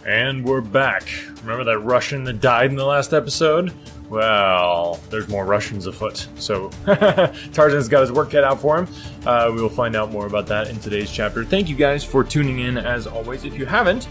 And we're back. Remember that Russian that died in the last episode? Well, there's more Russians afoot, so Tarzan's got his work cut out for him. We will find out more about that in today's chapter. Thank you guys for tuning in, as always. If you haven't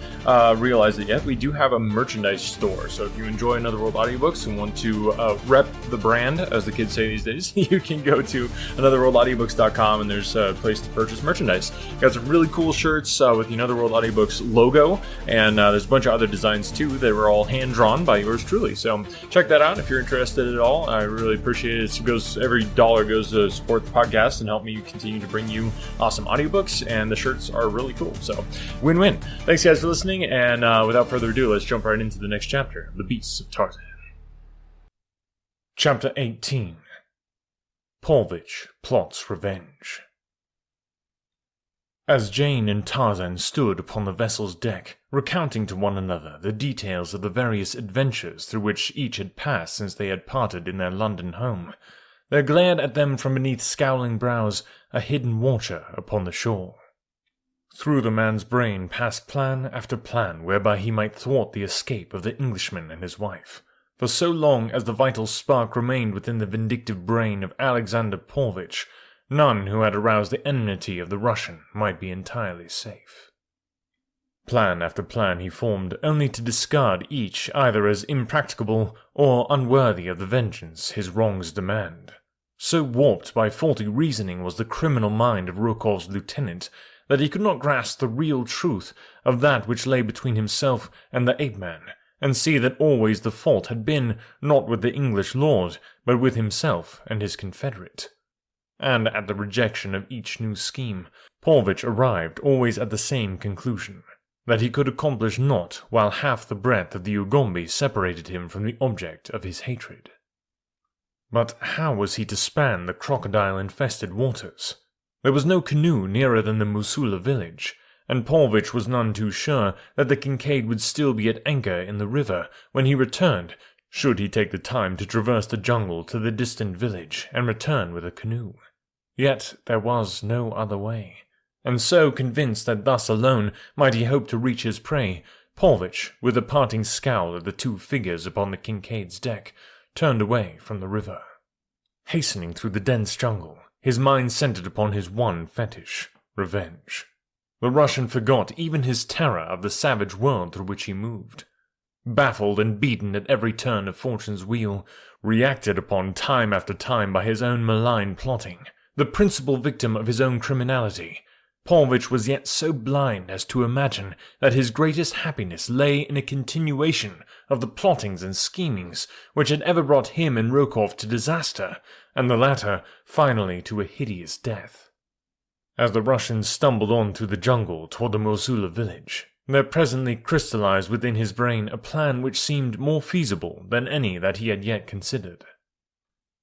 realized it yet, we do have a merchandise store, so if you enjoy Another World audiobooks and want to rep the brand, as the kids say these days, you can go to anotherworldaudiobooks.com, and there's a place to purchase merchandise. Got some really cool shirts with the Another World Audiobooks logo, and there's a bunch of other designs too that were all hand-drawn by yours truly, so check that out if you're interested at all. I really appreciate it. Every dollar goes to support the podcast and help me continue to bring you awesome audiobooks, and the shirts are really cool, so win-win. Thanks guys for listening, and without further ado, let's jump right into the next chapter, The Beasts of Tarzan. Chapter 18. Paulvitch Plots Revenge. As Jane and Tarzan stood upon the vessel's deck, recounting to one another the details of the various adventures through which each had passed since they had parted in their London home, there glared at them from beneath scowling brows a hidden watcher upon the shore. Through the man's brain passed plan after plan whereby he might thwart the escape of the Englishman and his wife, for so long as the vital spark remained within the vindictive brain of Alexander Paulvitch. None who had aroused the enmity of the Russian might be entirely safe. Plan after plan he formed, only to discard each either as impracticable or unworthy of the vengeance his wrongs demand. So warped by faulty reasoning was the criminal mind of Rokov's lieutenant that he could not grasp the real truth of that which lay between himself and the ape-man, and see that always the fault had been not with the English lord, but with himself and his confederate. And at the rejection of each new scheme, Paulvitch arrived always at the same conclusion, that he could accomplish naught while half the breadth of the Ugombi separated him from the object of his hatred. But how was he to span the crocodile-infested waters? There was no canoe nearer than the Musula village, and Paulvitch was none too sure that the Kincaid would still be at anchor in the river when he returned, should he take the time to traverse the jungle to the distant village and return with a canoe. Yet there was no other way, and so convinced that thus alone might he hope to reach his prey, Paulvitch, with a parting scowl at the two figures upon the Kincaid's deck, turned away from the river. Hastening through the dense jungle, his mind centered upon his one fetish, revenge. The Russian forgot even his terror of the savage world through which he moved. Baffled and beaten at every turn of fortune's wheel, reacted upon time after time by his own malign plotting, the principal victim of his own criminality, Paulvitch was yet so blind as to imagine that his greatest happiness lay in a continuation of the plottings and schemings which had ever brought him and Rokov to disaster, and the latter finally to a hideous death. As the Russians stumbled on through the jungle toward the Mosula village, there presently crystallized within his brain a plan which seemed more feasible than any that he had yet considered.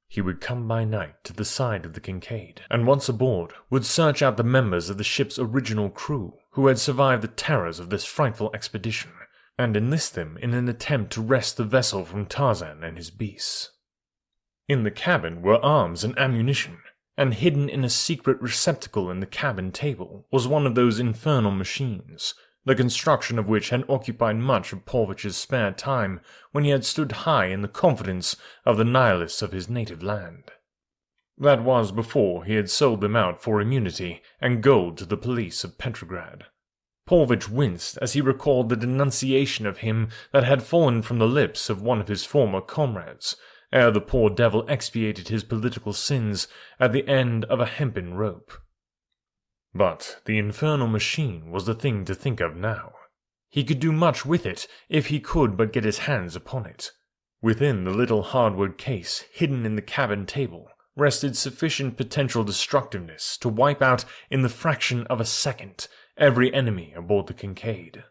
He would come by night to the side of the Kincaid, and once aboard, would search out the members of the ship's original crew who had survived the terrors of this frightful expedition, and enlist them in an attempt to wrest the vessel from Tarzan and his beasts. In the cabin were arms and ammunition, and hidden in a secret receptacle in the cabin table was one of those infernal machines, the construction of which had occupied much of Paulvitch's spare time when he had stood high in the confidence of the nihilists of his native land. That was before he had sold them out for immunity and gold to the police of Petrograd. Paulvitch winced as he recalled the denunciation of him that had fallen from the lips of one of his former comrades, ere the poor devil expiated his political sins at the end of a hempen rope. But the infernal machine was the thing to think of now. He could do much with it if he could but get his hands upon it. Within the little hardwood case hidden in the cabin table rested sufficient potential destructiveness to wipe out in the fraction of a second every enemy aboard the Kincaid.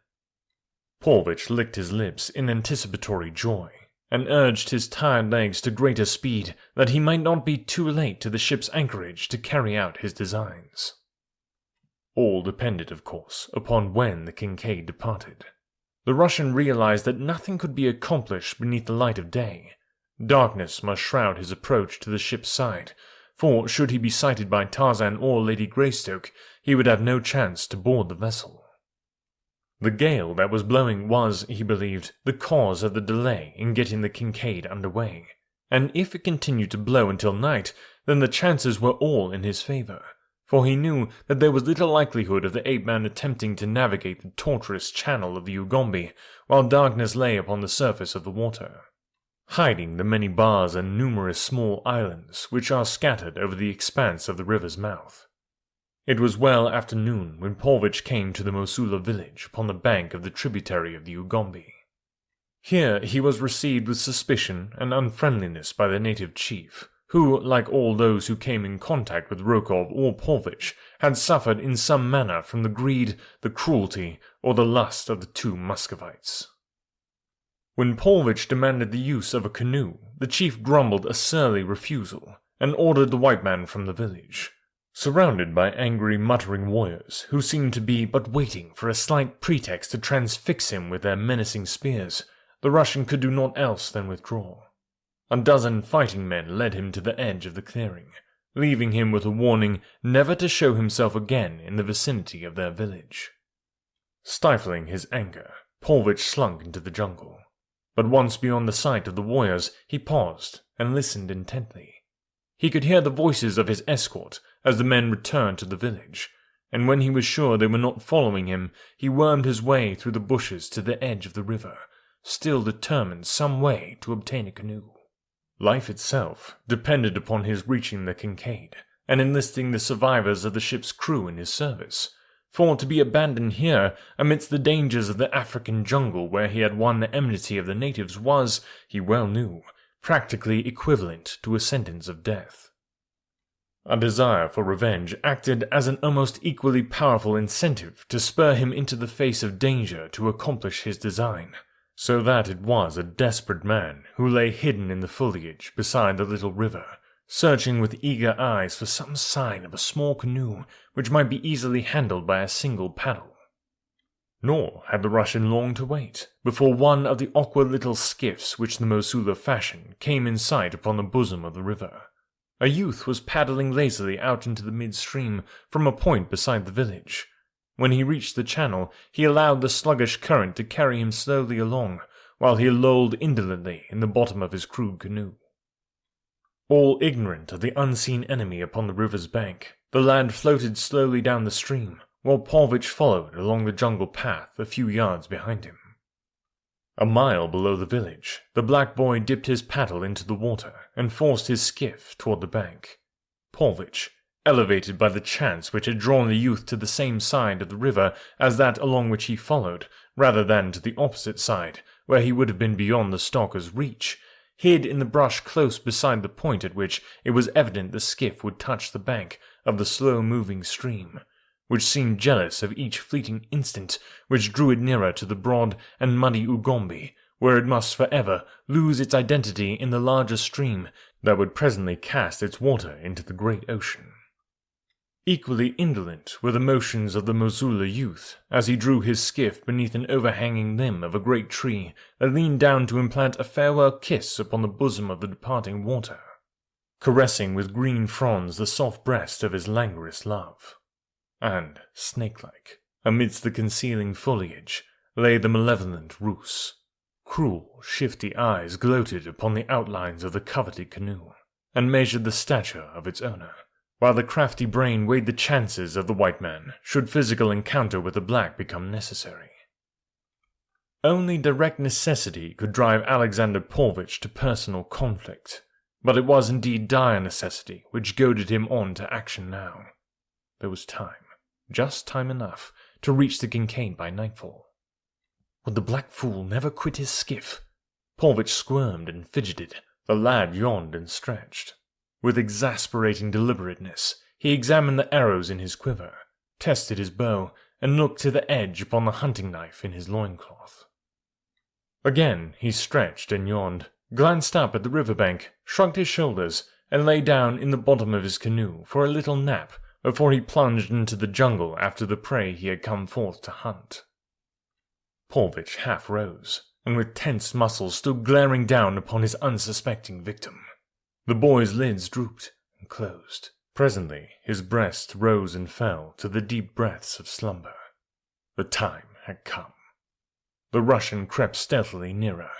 Paulvitch licked his lips in anticipatory joy, and urged his tired legs to greater speed that he might not be too late to the ship's anchorage to carry out his designs. All depended, of course, upon when the Kincaid departed. The Russian realized that nothing could be accomplished beneath the light of day. Darkness must shroud his approach to the ship's side, for should he be sighted by Tarzan or Lady Greystoke, he would have no chance to board the vessel. The gale that was blowing was, he believed, the cause of the delay in getting the Kincaid underway, and if it continued to blow until night, then the chances were all in his favor, for he knew that there was little likelihood of the ape-man attempting to navigate the tortuous channel of the Ugambi while darkness lay upon the surface of the water, hiding the many bars and numerous small islands which are scattered over the expanse of the river's mouth. It was well after noon when Paulvitch came to the Mosula village upon the bank of the tributary of the Ugambi. Here he was received with suspicion and unfriendliness by the native chief, who, like all those who came in contact with Rokov or Paulvitch, had suffered in some manner from the greed, the cruelty, or the lust of the two Muscovites. When Paulvitch demanded the use of a canoe, the chief grumbled a surly refusal, and ordered the white man from the village. Surrounded by angry, muttering warriors, who seemed to be but waiting for a slight pretext to transfix him with their menacing spears, the Russian could do naught else than withdraw. A dozen fighting men led him to the edge of the clearing, leaving him with a warning never to show himself again in the vicinity of their village. Stifling his anger, Paulvitch slunk into the jungle. But once beyond the sight of the warriors, he paused and listened intently. He could hear the voices of his escort as the men returned to the village, and when he was sure they were not following him, he wormed his way through the bushes to the edge of the river, still determined some way to obtain a canoe. Life itself depended upon his reaching the Kincaid, and enlisting the survivors of the ship's crew in his service, for to be abandoned here amidst the dangers of the African jungle where he had won the enmity of the natives was, he well knew, practically equivalent to a sentence of death. A desire for revenge acted as an almost equally powerful incentive to spur him into the face of danger to accomplish his design, so that it was a desperate man who lay hidden in the foliage beside the little river, searching with eager eyes for some sign of a small canoe which might be easily handled by a single paddle. Nor had the Russian long to wait before one of the awkward little skiffs which the Mosula fashioned came in sight upon the bosom of the river. A youth was paddling lazily out into the midstream from a point beside the village. When he reached the channel, he allowed the sluggish current to carry him slowly along, while he lolled indolently in the bottom of his crude canoe. All ignorant of the unseen enemy upon the river's bank, the lad floated slowly down the stream, while Paulvitch followed along the jungle path a few yards behind him. A mile below the village, the black boy dipped his paddle into the water and forced his skiff toward the bank. Paulvitch, elevated by the chance which had drawn the youth to the same side of the river as that along which he followed, rather than to the opposite side, where he would have been beyond the stalker's reach, hid in the brush close beside the point at which it was evident the skiff would touch the bank of the slow-moving stream, which seemed jealous of each fleeting instant which drew it nearer to the broad and muddy Ugambi, where it must forever lose its identity in the larger stream that would presently cast its water into the great ocean. Equally indolent were the motions of the Mosula youth as he drew his skiff beneath an overhanging limb of a great tree that leaned down to implant a farewell kiss upon the bosom of the departing water, caressing with green fronds the soft breast of his languorous love. And, snake-like, amidst the concealing foliage, lay the malevolent Roos. Cruel, shifty eyes gloated upon the outlines of the coveted canoe, and measured the stature of its owner, while the crafty brain weighed the chances of the white man should physical encounter with the black become necessary. Only direct necessity could drive Alexander Paulvitch to personal conflict, but it was indeed dire necessity which goaded him on to action now. There was time. Just time enough to reach the Kincaid by nightfall. Would the black fool never quit his skiff? Paulvitch squirmed and fidgeted. The lad yawned and stretched. With exasperating deliberateness, he examined the arrows in his quiver, tested his bow, and looked to the edge upon the hunting knife in his loincloth. Again he stretched and yawned, glanced up at the river-bank, shrugged his shoulders, and lay down in the bottom of his canoe for a little nap before he plunged into the jungle after the prey he had come forth to hunt. Paulvitch half rose, and with tense muscles stood glaring down upon his unsuspecting victim. The boy's lids drooped and closed. Presently his breast rose and fell to the deep breaths of slumber. The time had come. The Russian crept stealthily nearer.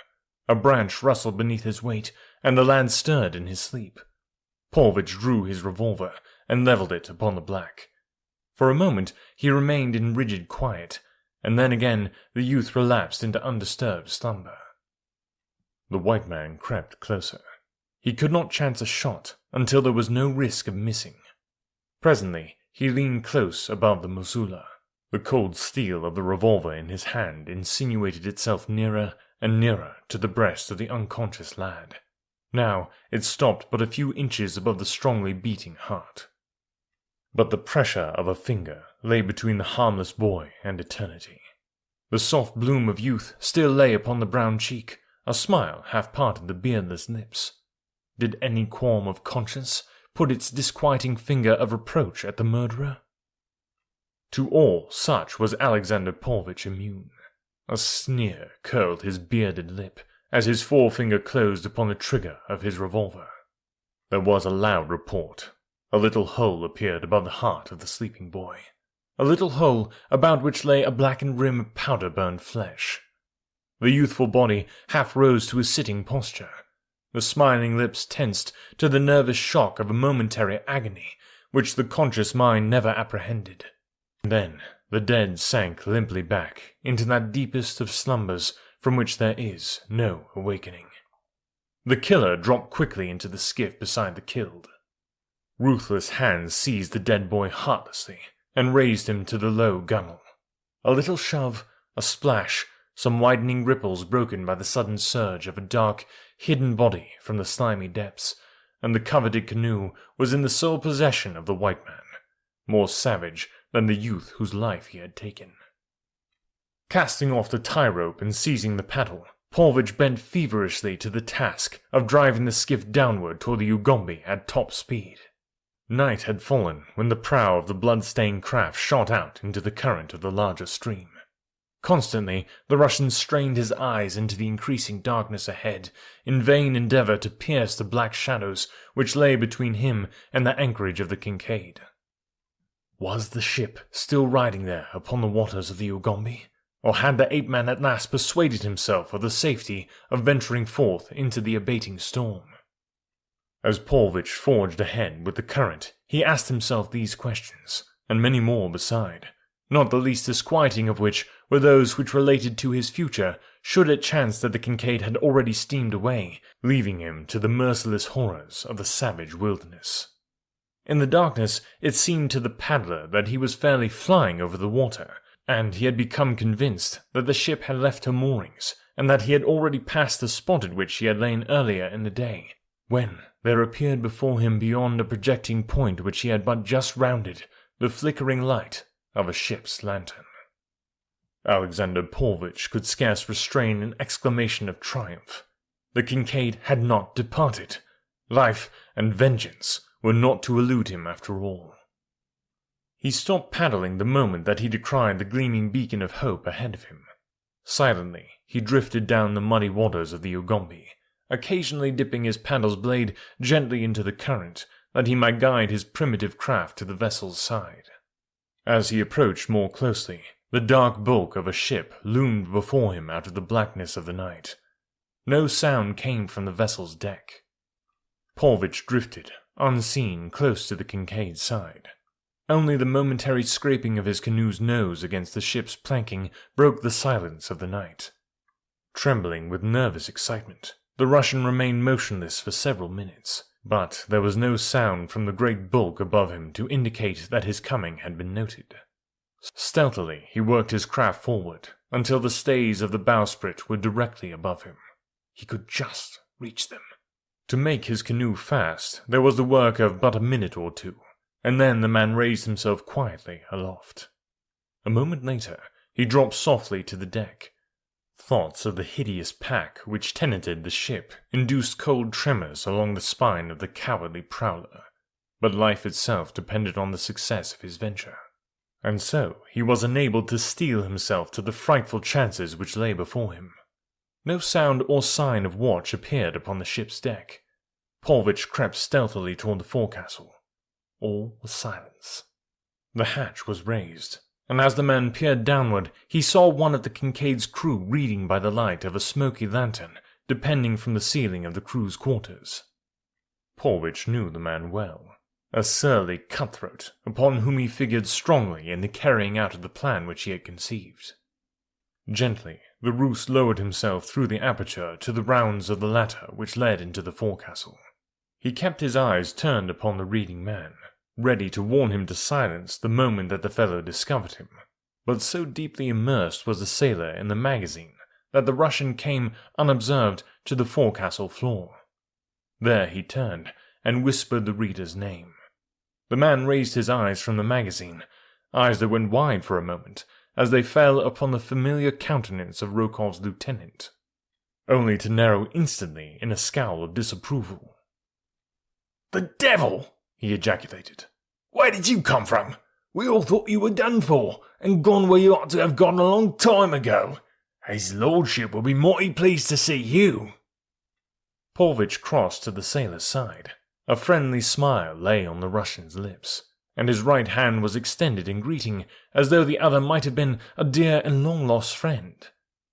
A branch rustled beneath his weight, and the lad stirred in his sleep. Paulvitch drew his revolver and leveled it upon the black. For a moment he remained in rigid quiet, and then again the youth relapsed into undisturbed slumber. The white man crept closer. He could not chance a shot until there was no risk of missing. Presently he leaned close above the Mosula. The cold steel of the revolver in his hand insinuated itself nearer and nearer to the breast of the unconscious lad. Now it stopped but a few inches above the strongly beating heart. But the pressure of a finger lay between the harmless boy and eternity. The soft bloom of youth still lay upon the brown cheek, a smile half parted the beardless lips. Did any qualm of conscience put its disquieting finger of reproach at the murderer? To all such was Alexander Paulvitch immune. A sneer curled his bearded lip as his forefinger closed upon the trigger of his revolver. There was a loud report. A little hole appeared above the heart of the sleeping boy. A little hole about which lay a blackened rim of powder-burned flesh. The youthful body half rose to a sitting posture. The smiling lips tensed to the nervous shock of a momentary agony which the conscious mind never apprehended. Then the dead sank limply back into that deepest of slumbers from which there is no awakening. The killer dropped quickly into the skiff beside the killed. Ruthless hands seized the dead boy heartlessly and raised him to the low gunwale. A little shove, a splash, some widening ripples broken by the sudden surge of a dark, hidden body from the slimy depths, and the coveted canoe was in the sole possession of the white man, more savage than the youth whose life he had taken. Casting off the tie rope and seizing the paddle, Paulvitch bent feverishly to the task of driving the skiff downward toward the Ugombe at top speed. Night had fallen when the prow of the blood-stained craft shot out into the current of the larger stream. Constantly, the Russian strained his eyes into the increasing darkness ahead, in vain endeavor to pierce the black shadows which lay between him and the anchorage of the Kincaid. Was the ship still riding there upon the waters of the Ugombe? Or had the ape-man at last persuaded himself of the safety of venturing forth into the abating storm? As Paulvitch forged ahead with the current, he asked himself these questions, and many more beside, not the least disquieting of which were those which related to his future, should it chance that the Kincaid had already steamed away, leaving him to the merciless horrors of the savage wilderness. In the darkness, it seemed to the paddler that he was fairly flying over the water, and he had become convinced that the ship had left her moorings, and that he had already passed the spot at which she had lain earlier in the day, when there appeared before him beyond a projecting point which he had but just rounded the flickering light of a ship's lantern. Alexander Paulvitch could scarce restrain an exclamation of triumph. The Kincaid had not departed. Life and vengeance were not to elude him after all. He stopped paddling the moment that he descried the gleaming beacon of hope ahead of him. Silently, he drifted down the muddy waters of the Ugombe, occasionally dipping his paddle's blade gently into the current, that he might guide his primitive craft to the vessel's side. As he approached more closely, the dark bulk of a ship loomed before him out of the blackness of the night. No sound came from the vessel's deck. Paulvitch drifted, unseen, close to the Kincaid's side. Only the momentary scraping of his canoe's nose against the ship's planking broke the silence of the night. Trembling with nervous excitement, the Russian remained motionless for several minutes, but there was no sound from the great bulk above him to indicate that his coming had been noted. Stealthily he worked his craft forward until the stays of the bowsprit were directly above him. He could just reach them. To make his canoe fast there was the work of but a minute or two, and then the man raised himself quietly aloft. A moment later he dropped softly to the deck. Thoughts of the hideous pack which tenanted the ship induced cold tremors along the spine of the cowardly prowler, but life itself depended on the success of his venture, and so he was enabled to steel himself to the frightful chances which lay before him. No sound or sign of watch appeared upon the ship's deck. Paulvitch crept stealthily toward the forecastle. All was silence. The hatch was raised, and as the man peered downward, he saw one of the Kincaid's crew reading by the light of a smoky lantern, depending from the ceiling of the crew's quarters. Polvich knew the man well, a surly cutthroat, upon whom he figured strongly in the carrying out of the plan which he had conceived. Gently, the Roos lowered himself through the aperture to the rounds of the ladder which led into the forecastle. He kept his eyes turned upon the reading man, ready to warn him to silence the moment that the fellow discovered him, but so deeply immersed was the sailor in the magazine that the Russian came unobserved to the forecastle floor. There he turned and whispered the reader's name. The man raised his eyes from the magazine, eyes that went wide for a moment, as they fell upon the familiar countenance of Rokov's lieutenant, only to narrow instantly in a scowl of disapproval. "The devil!" he ejaculated. "Where did you come from? We all thought you were done for, and gone where you ought to have gone a long time ago. His lordship will be mighty pleased to see you." Polvich crossed to the sailor's side. A friendly smile lay on the Russian's lips, and his right hand was extended in greeting, as though the other might have been a dear and long-lost friend.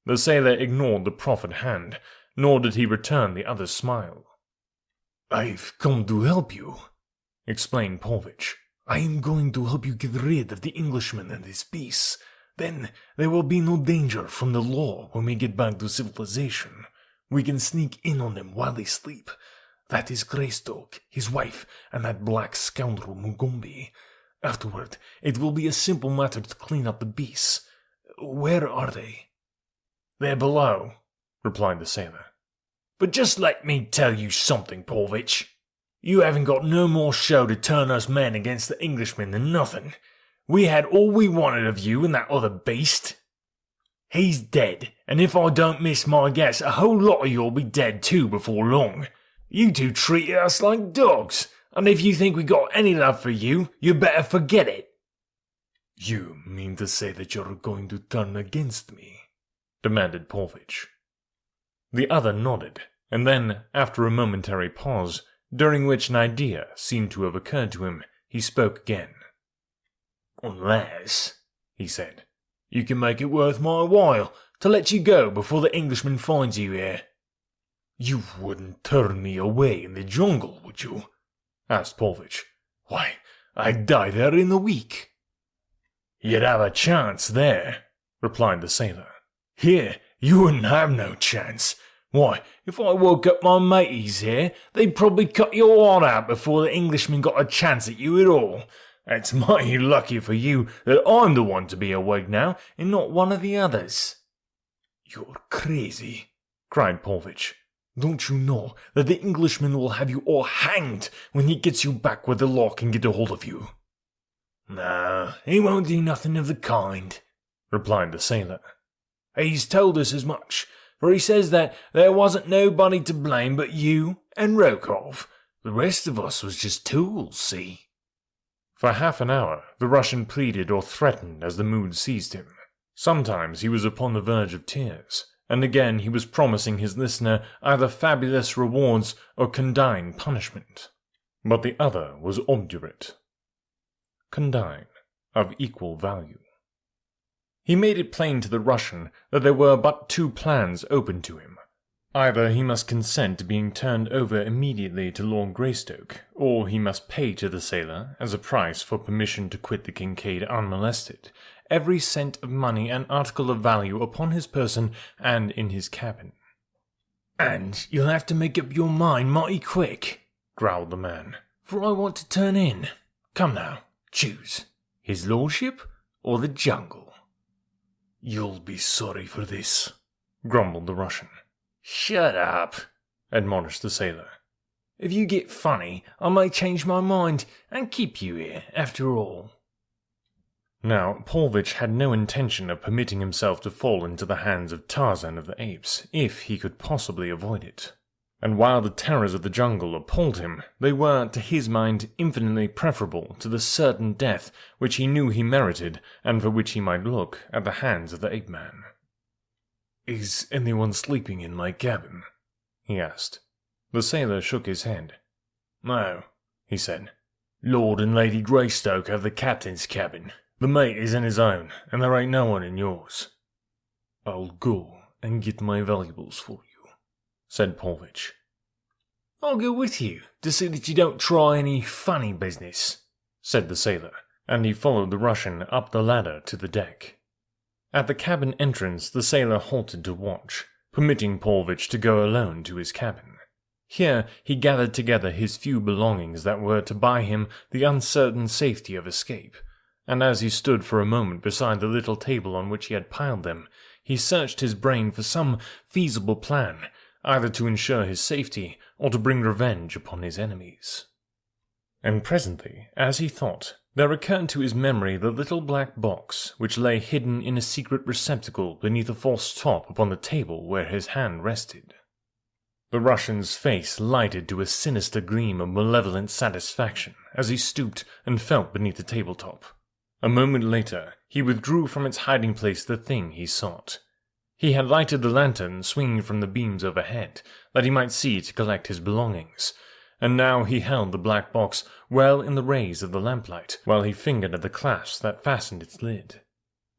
The sailor ignored the proffered hand, nor did he return the other's smile. "I've come to help you," explained Polvich. "I am going to help you get rid of the Englishman and his peace. Then there will be no danger from the law when we get back to civilization. We can sneak in on them while they sleep. That is Greystoke, his wife, and that black scoundrel Mugombi. Afterward, it will be a simple matter to clean up the beasts. Where are they?" "They're below," replied the sailor. "But just let me tell you something, Polvich. You haven't got no more show to turn us men against the Englishman than nothing. We had all we wanted of you and that other beast. He's dead, and if I don't miss my guess, a whole lot of you'll be dead too before long. You two treated us like dogs, and if you think we got any love for you, you better forget it." "You mean to say that you're going to turn against me?" demanded Polvich. The other nodded, and then, after a momentary pause, during which an idea seemed to have occurred to him, he spoke again. "Unless," he said, "you can make it worth my while to let you go before the Englishman finds you here." "You wouldn't turn me away in the jungle, would you?" asked Polvich. "Why, I'd die there in a week." "You'd have a chance there," replied the sailor. "Here, you wouldn't have no chance. Why, if I woke up my mateys here, they'd probably cut your heart out before the Englishman got a chance at you at all. It's mighty lucky for you that I'm the one to be awake now, and not one of the others." "You're crazy," cried Polvich. "Don't you know that the Englishman will have you all hanged when he gets you back where the law can get a hold of you?" "No, he won't do nothing of the kind," replied the sailor. "He's told us as much, for he says that there wasn't nobody to blame but you and Rokov. The rest of us was just tools, see?" For half an hour, the Russian pleaded or threatened as the mood seized him. Sometimes he was upon the verge of tears, and again he was promising his listener either fabulous rewards or condign punishment. But the other was obdurate. Condign, of equal value. He made it plain to the Russian that there were but two plans open to him. Either he must consent to being turned over immediately to Lord Greystoke, or he must pay to the sailor, as a price for permission to quit the Kincaid unmolested, every cent of money and article of value upon his person and in his cabin. "And you'll have to make up your mind mighty quick," growled the man, "for I want to turn in. Come now, choose. His lordship or the jungle?" "You'll be sorry for this," grumbled the Russian. "Shut up," admonished the sailor. "If you get funny, I may change my mind and keep you here, after all." Now, Polvich had no intention of permitting himself to fall into the hands of Tarzan of the Apes, if he could possibly avoid it. And while the terrors of the jungle appalled him, they were, to his mind, infinitely preferable to the certain death which he knew he merited, and for which he might look at the hands of the ape-man. "Is anyone sleeping in my cabin?" he asked. The sailor shook his head. "No," he said. "Lord and Lady Greystoke have the captain's cabin. The mate is in his own, and there ain't no one in yours." "I'll go and get my valuables for you," said Paulvitch. "I'll go with you, to see that you don't try any funny business," said the sailor, and he followed the Russian up the ladder to the deck. At the cabin entrance, the sailor halted to watch, permitting Paulvitch to go alone to his cabin. Here he gathered together his few belongings that were to buy him the uncertain safety of escape, and as he stood for a moment beside the little table on which he had piled them, he searched his brain for some feasible plan, either to ensure his safety or to bring revenge upon his enemies. And presently, as he thought, there recurred to his memory the little black box which lay hidden in a secret receptacle beneath a false top upon the table where his hand rested. The Russian's face lighted to a sinister gleam of malevolent satisfaction as he stooped and felt beneath the tabletop. A moment later, he withdrew from its hiding place the thing he sought. He had lighted the lantern swinging from the beams overhead, that he might see to collect his belongings, and now he held the black box well in the rays of the lamplight, while he fingered at the clasp that fastened its lid.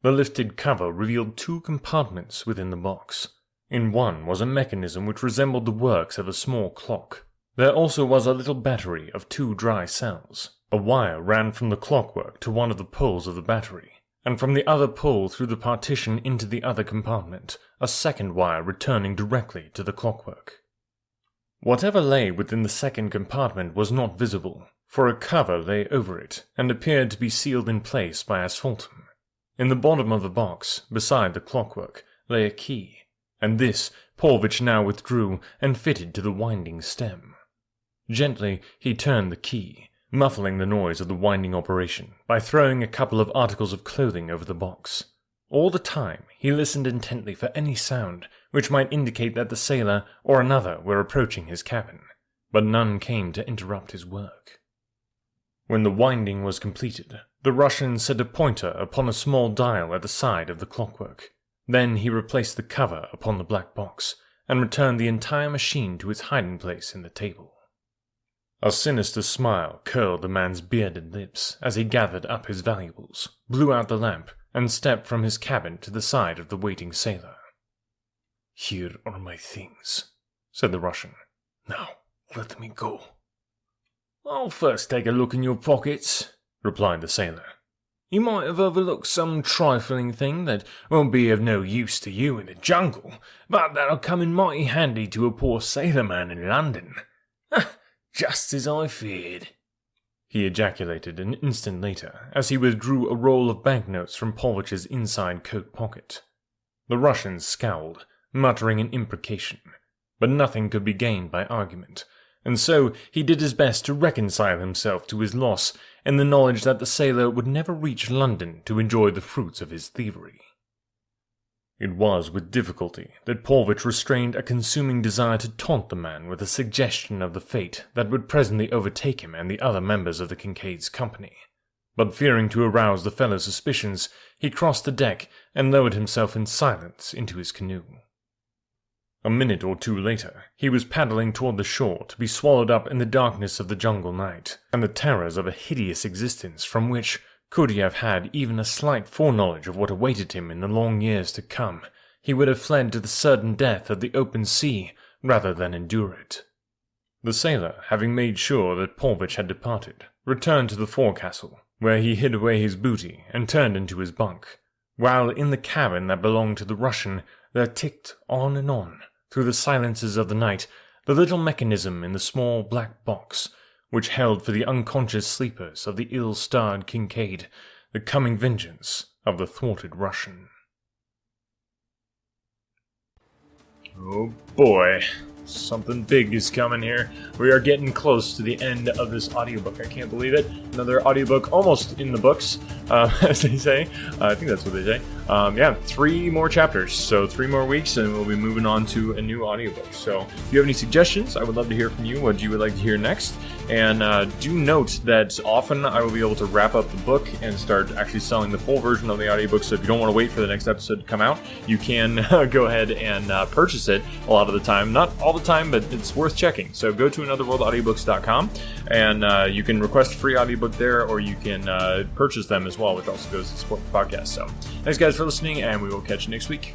The lifted cover revealed 2 compartments within the box. In one was a mechanism which resembled the works of a small clock. There also was a little battery of 2 dry cells. A wire ran from the clockwork to one of the poles of the battery, and from the other pole through the partition into the other compartment, a second wire returning directly to the clockwork. Whatever lay within the second compartment was not visible, for a cover lay over it, and appeared to be sealed in place by asphaltum. In the bottom of the box, beside the clockwork, lay a key, and this Paulvitch now withdrew and fitted to the winding stem. Gently he turned the key, muffling the noise of the winding operation by throwing a couple of articles of clothing over the box. All the time he listened intently for any sound which might indicate that the sailor or another were approaching his cabin, but none came to interrupt his work. When the winding was completed, the Russian set a pointer upon a small dial at the side of the clockwork. Then he replaced the cover upon the black box, and returned the entire machine to its hiding place in the table. A sinister smile curled the man's bearded lips as he gathered up his valuables, blew out the lamp, and stepped from his cabin to the side of the waiting sailor. "Here are my things," said the Russian. "Now, let me go." "I'll first take a look in your pockets," replied the sailor. "You might have overlooked some trifling thing that won't be of no use to you in the jungle, but that'll come in mighty handy to a poor sailor man in London. Just as I feared," he ejaculated an instant later, as he withdrew a roll of banknotes from Paulvitch's inside coat pocket. The Russian scowled, muttering an imprecation, but nothing could be gained by argument, and so he did his best to reconcile himself to his loss in the knowledge that the sailor would never reach London to enjoy the fruits of his thievery. It was with difficulty that Paulvitch restrained a consuming desire to taunt the man with a suggestion of the fate that would presently overtake him and the other members of the Kincaid's company. But fearing to arouse the fellow's suspicions, he crossed the deck and lowered himself in silence into his canoe. A minute or 2 later, he was paddling toward the shore to be swallowed up in the darkness of the jungle night, and the terrors of a hideous existence from which, could he have had even a slight foreknowledge of what awaited him in the long years to come, he would have fled to the certain death of the open sea rather than endure it. The sailor, having made sure that Paulvitch had departed, returned to the forecastle, where he hid away his booty and turned into his bunk, while in the cabin that belonged to the Russian there ticked on and on, through the silences of the night, the little mechanism in the small black box, which held for the unconscious sleepers of the ill-starred Kincaid the coming vengeance of the thwarted Russian. Oh boy, something big is coming here. We are getting close to the end of this audiobook. I can't believe it. Another audiobook almost in the books, as they say. I think that's what they say. 3 more chapters. So 3 more weeks, and we'll be moving on to a new audiobook. So if you have any suggestions, I would love to hear from you, what you would like to hear next. And do note that often I will be able to wrap up the book and start actually selling the full version of the audiobook. So if you don't want to wait for the next episode to come out, you can go ahead and purchase it a lot of the time. Not all the time, but it's worth checking. So go to anotherworldaudiobooks.com, and you can request a free audiobook there, or you can purchase them as well, which also goes to support the podcast. So thanks, guys, for listening, and we will catch you next week.